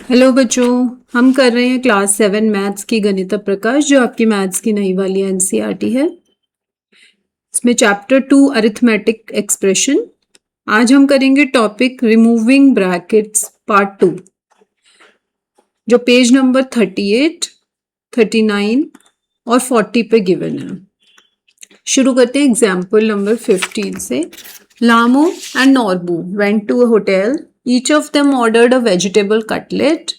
Hello बच्चों, हम कर रहे हैं क्लास 7 मैथ्स की गणित प्रकाश, जो आपकी मैथ्स की नई वाली एनसीईआरटी है। इसमें चैप्टर 2 अरिथमेटिक एक्सप्रेशन। आज हम करेंगे टॉपिक रिमूविंग ब्रैकेट्स पार्ट 2, जो पेज नंबर 38, 39 और 40 पे गिवन है। शुरू करते हैं एग्जाम्पल नंबर 15 से। Lhamo and Norbu went to a hotel. Each of them ordered a vegetable cutlet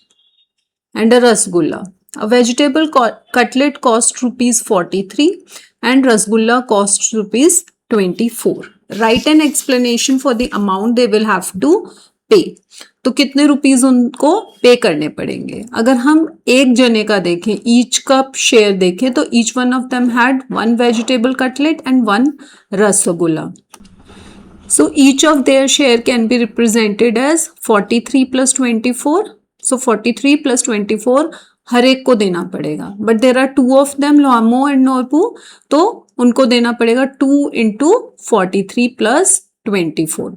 and a rasgulla. A vegetable cutlet cost rupees 43 and rasgulla cost rupees 24. Write an explanation for the amount they will have to pay. तो कितने rupees उनको पे करने पड़ेंगे? अगर हम एक जने का देखें, ईच का शेयर देखें, तो each one of them had 1 vegetable cutlet and 1 rasgulla. So each of their share can be represented as 43 plus 24. So 43 plus 24 हर एक को देना पड़ेगा. But there are two of them, Lamo and Norbu. तो उनको देना पड़ेगा 2 into 43 plus 24.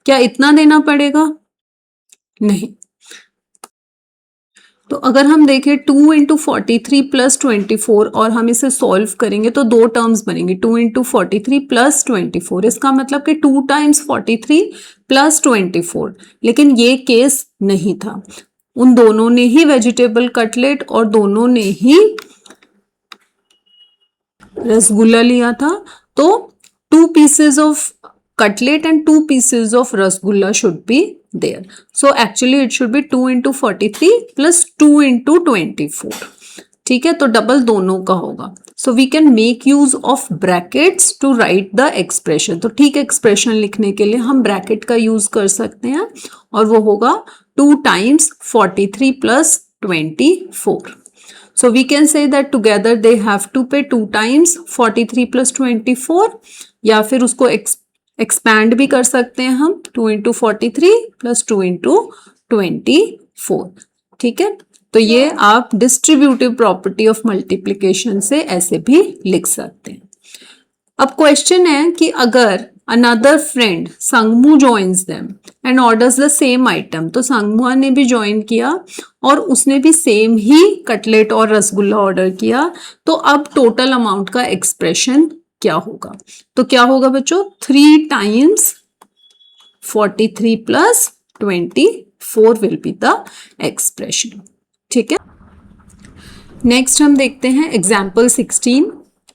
क्या इतना देना पड़ेगा? नहीं. तो अगर हम देखें 2 इंटू 43 प्लस 24 और हम इसे सॉल्व करेंगे तो दो टर्म्स बनेंगे, 2 इंटू 43 प्लस 24. इसका मतलब कि 2 टाइम्स 43 प्लस 24. लेकिन ये केस नहीं था. उन दोनों ने ही वेजिटेबल कटलेट और दोनों ने ही रसगुल्ला लिया था. तो 2 pieces of cutlet and 2 pieces of rasgulla should be there. So actually it should be 2 into 43 plus 2 into 24. ठीक है, तो डबल दोनों का होगा. So we can make use of brackets to write the expression. तो ठीक एक्सप्रेशन लिखने के लिए हम ब्रैकेट का यूज कर सकते हैं और वो होगा 2 times 43 plus 24. So we can say that together they have to pay 2 times 43 plus 24, या फिर उसको एक्सपैंड भी कर सकते हैं हम 2 into 43 plus 2 into 24. ठीक है, तो ये आप डिस्ट्रीब्यूटिव प्रॉपर्टी ऑफ मल्टीप्लिकेशन से ऐसे भी लिख सकते हैं. अब क्वेश्चन है कि अगर another friend संगमू joins them and orders the same item, तो संगमुआ ने भी ज्वाइन किया और उसने भी सेम ही कटलेट और रसगुल्ला ऑर्डर किया. तो अब टोटल अमाउंट का एक्सप्रेशन क्या होगा? तो क्या होगा बच्चों? 3 times 43 plus 24 will be the expression. ठीक है, नेक्स्ट हम देखते हैं example 16.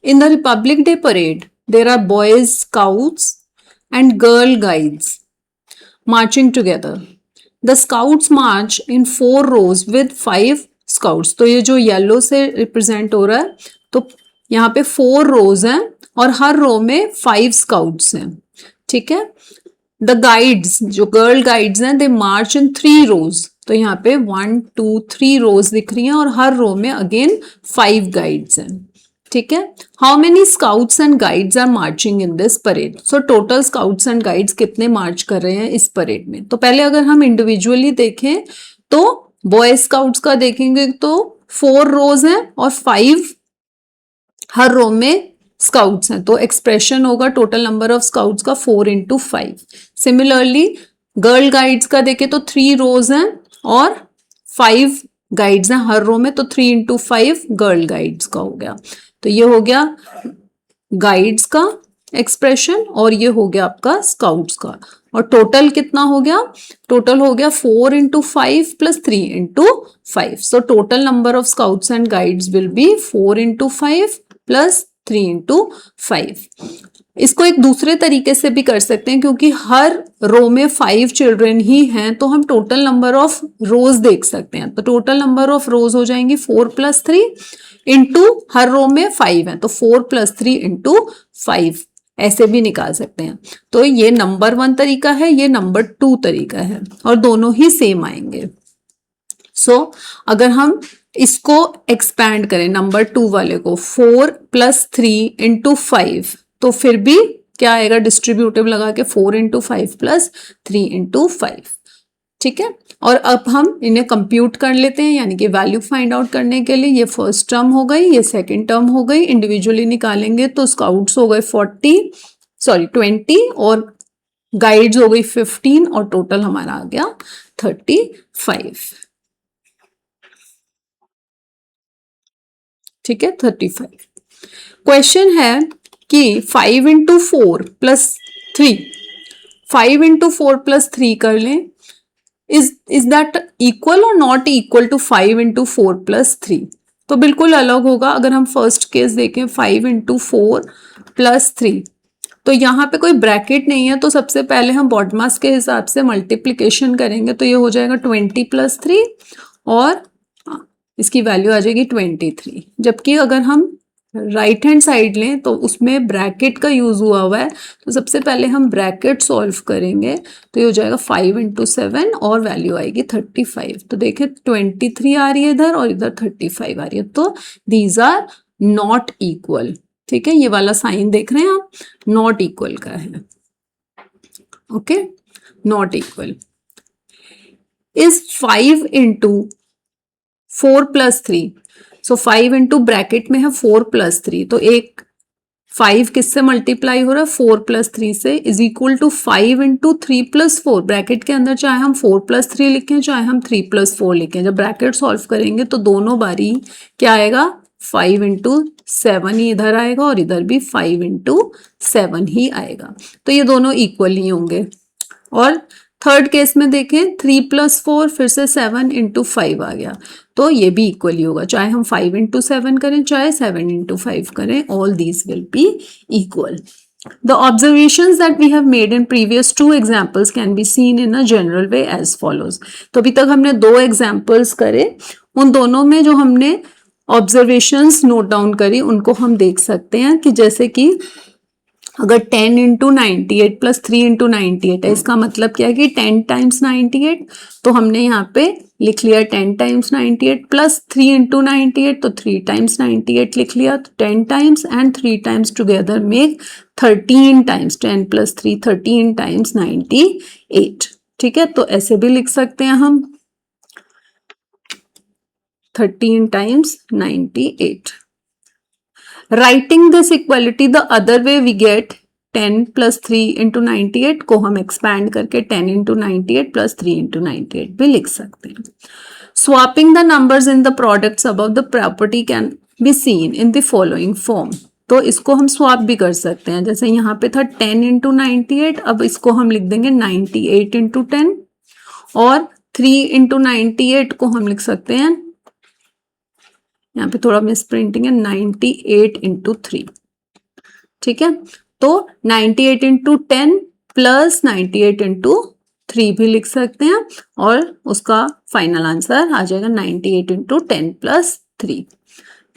In the Republic day parade there are boys scouts and girl guides marching together. The scouts march in 4 rows with 5 scouts. तो ये जो येलो से रिप्रेजेंट हो रहा है, तो यहाँ पे 4 rows हैं और हर रो में 5 scouts हैं. ठीक है, द गाइड्स, जो गर्ल गाइड्स हैं, दे मार्च इन 3 rows. तो यहाँ पे 1 2 3 rows दिख रही हैं और हर रो में अगेन 5 गाइड्स हैं. ठीक है, how many scouts and guides are marching in this parade? So total scouts and guides कितने मार्च कर रहे हैं इस परेड में? तो पहले अगर हम इंडिविजुअली देखें तो बॉय स्काउट्स का देखेंगे तो 4 rows हैं और 5 हर रो में स्काउट्स हैं. तो एक्सप्रेशन होगा टोटल नंबर ऑफ स्काउट्स का 4 into 5. सिमिलरली गर्ल गाइड्स का देखें तो 3 rows हैं और 5 गाइड्स हैं हर रो में, तो 3 into 5 गर्ल गाइड्स का हो गया. तो ये हो गया गाइड्स का एक्सप्रेशन और ये हो गया आपका स्काउट्स का. और टोटल कितना हो गया? टोटल हो गया 4 into 5 plus 3 into 5. So total number of scouts and guides will be 4 into 5 plus 3 into 5. इसको एक दूसरे तरीके से भी कर सकते हैं, क्योंकि हर रो में 5 चिल्ड्रन ही हैं, तो हम टोटल नंबर ऑफ रोज देख सकते हैं. तो टोटल नंबर ऑफ रोज हो जाएंगी 4 plus 3 इंटू हर रो में 5 है, तो 4 plus 3 into 5 ऐसे भी निकाल सकते हैं. तो ये नंबर 1 तरीका है, ये नंबर 2 तरीका है और दोनों ही सेम आएंगे. सो अगर हम इसको एक्सपैंड करें नंबर 2 वाले को, 4 plus 3 into 5, तो फिर भी क्या आएगा? डिस्ट्रीब्यूटिव लगा के 4 into 5 plus 3 into 5. ठीक है, और अब हम इन्हें कंप्यूट कर लेते हैं, यानी कि वैल्यू फाइंड आउट करने के लिए. ये फर्स्ट टर्म हो गई, ये सेकंड टर्म हो गई. इंडिविजुअली निकालेंगे तो स्काउट्स हो गए 20 और गाइड्स हो गई 15 और टोटल हमारा आ गया 35. ठीक है 35। क्वेश्चन है कि 5 इंटू 4 प्लस 3, 5 इंटू 4 प्लस 3 कर लें, इज दैट इक्वल और not equal to 5 into 4 plus 3? तो बिल्कुल अलग होगा। अगर हम फर्स्ट केस देखें 5 इंटू 4 प्लस 3, तो यहाँ पे कोई ब्रैकेट नहीं है, तो सबसे पहले हम बॉडमास के हिसाब से मल्टीप्लिकेशन करेंगे, तो ये हो जाएगा 20 प्लस 3 और इसकी वैल्यू आ जाएगी 23। जबकि अगर हम राइट हैंड साइड लें तो उसमें ब्रैकेट का यूज हुआ है, तो सबसे पहले हम ब्रैकेट सॉल्व करेंगे, तो ये हो जाएगा 5 इंटू 7 और वैल्यू आएगी 35। तो देखिए 23 आ रही है इधर और इधर 35 आ रही है, तो दीज आर नॉट इक्वल। ठीक है, ये वाला साइन देख रहे हैं आप, नॉट इक्वल का है। Okay, not equal. Is 5 into 4 plus 3, so 5 into bracket में है 4 प्लस 3, तो एक 5 किससे मल्टीप्लाई हो रहा है 4 प्लस 3 से, is equal to 5 into 3 plus 4। Bracket के अंदर चाहे हम 4 प्लस 3 लिखें चाहे हम 3 प्लस 4 लिखें, जब ब्रैकेट सॉल्व करेंगे तो दोनों बारी क्या आएगा 5 इंटू 7 ही इधर आएगा और इधर भी 5 इंटू 7 ही आएगा, तो ये दोनों इक्वल ही होंगे। और थर्ड केस में देखें 3 प्लस 4 फिर से 7 इंटू 5 आ गया, तो ये भी इक्वल ही होगा, चाहे हम 5 इंटू 7 करें चाहे 7 इंटू 5 करें, all these will be equal. The observations that we have made in previous two examples can be seen in a general way as follows. तो अभी तक हमने 2 एग्जाम्पल्स करे, उन दोनों में जो हमने ऑब्जर्वेशंस नोट डाउन करी उनको हम देख सकते हैं कि जैसे कि अगर 10 इंटू 98 प्लस 3 इंटू 98 है, इसका मतलब क्या है कि 10 टाइम्स 98, तो हमने यहाँ पे लिख लिया 10 टाइम्स 98 प्लस 3 इंटू 98, तो 3 टाइम्स 98 लिख लिया, तो 10 times and 3 times together make 13 times, 10 plus 3 13 times 98। ठीक है, तो ऐसे भी लिख सकते हैं हम 13 times 98। Writing this equality the other way we get 10 plus 3 into 98 को हम एक्सपैंड करके 10 इंटू 98 प्लस 3 इंटू 98 भी लिख सकते हैं। Swapping the numbers in the products above the property can be seen in the following form. तो इसको हम स्वैप भी कर सकते हैं, जैसे यहाँ पे था 10 इंटू 98, अब इसको हम लिख देंगे 98 इंटू 10, और 3 इंटू 98 को हम लिख सकते हैं, यहाँ पे थोड़ा मिस प्रिंटिंग है, 98 इंटू 3। ठीक है, तो 98 इंटू 10 प्लस 98 इंटू 3 भी लिख सकते हैं, और उसका फाइनल आंसर आ जाएगा 98 इंटू 10 प्लस 3।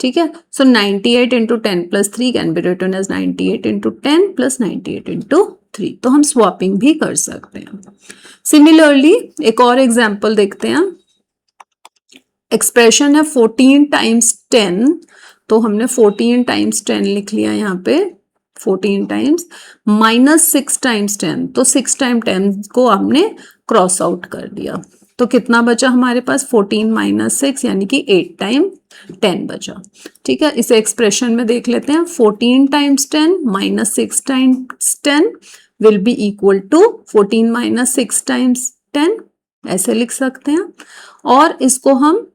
ठीक है, so 98 into 10 plus 3 can be written as 98 into 10 plus 98 into 3। तो हम स्वैपिंग भी कर सकते हैं। सिमिलरली एक और एग्जाम्पल देखते हैं। एक्सप्रेशन है 14 टाइम्स 10, तो हमने 14 टाइम्स 10 लिख लिया यहाँ पे, 14 टाइम्स माइनस 6 टाइम्स 10, तो 6 टाइम 10 को हमने क्रॉस आउट कर दिया, तो कितना बचा हमारे पास 14 माइनस 6 यानी कि 8 टाइम 10 बचा। ठीक है, इसे एक्सप्रेशन में देख लेते हैं। 14 times 10 minus 6 times 10 will be equal to 14 minus 6 times 10, ऐसे लिख सकते हैं। और इसको हम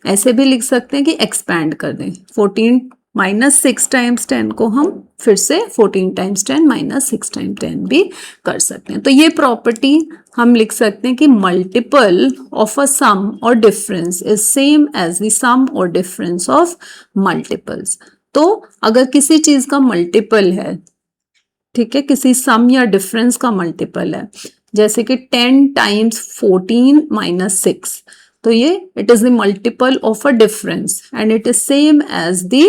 ऐसे भी लिख सकते हैं कि एक्सपैंड कर दें, 14 माइनस 6 टाइम्स 10 को हम फिर से 14 टाइम्स 10 माइनस 6 टाइम्स 10 भी कर सकते हैं। तो ये प्रॉपर्टी हम लिख सकते हैं कि मल्टीपल ऑफ अ सम और difference is same as the sum और डिफरेंस ऑफ मल्टीपल्स। तो अगर किसी चीज का मल्टीपल है, ठीक है, किसी सम या डिफरेंस का मल्टीपल है, जैसे कि 10 टाइम्स 14 माइनस 6, तो ये it is the multiple of a difference and it is same as the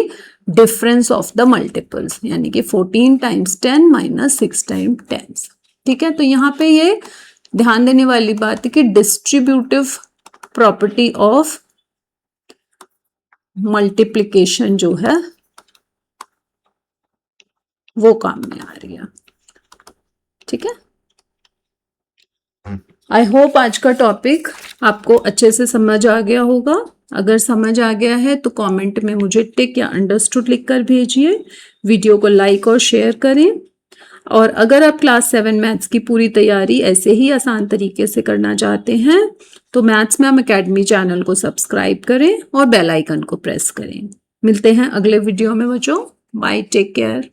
difference of the multiples, यानी कि 14 टाइम्स 10 माइनस 6 टाइम 10। ठीक है, तो यहाँ पे ये ध्यान देने वाली बात है कि डिस्ट्रीब्यूटिव प्रॉपर्टी ऑफ मल्टीप्लिकेशन जो है वो काम में आ रही है। ठीक है, आई होप आज का टॉपिक आपको अच्छे से समझ आ गया होगा। अगर समझ आ गया है तो कमेंट में मुझे टिक या अंडरस्टूड लिखकर भेजिए। वीडियो को लाइक और शेयर करें। और अगर आप क्लास 7 मैथ्स की पूरी तैयारी ऐसे ही आसान तरीके से करना चाहते हैं तो मैथ्स मैम अकेडमी चैनल को सब्सक्राइब करें और बेल आइकन को प्रेस करें। मिलते हैं अगले वीडियो में बच्चों। Bye, take care.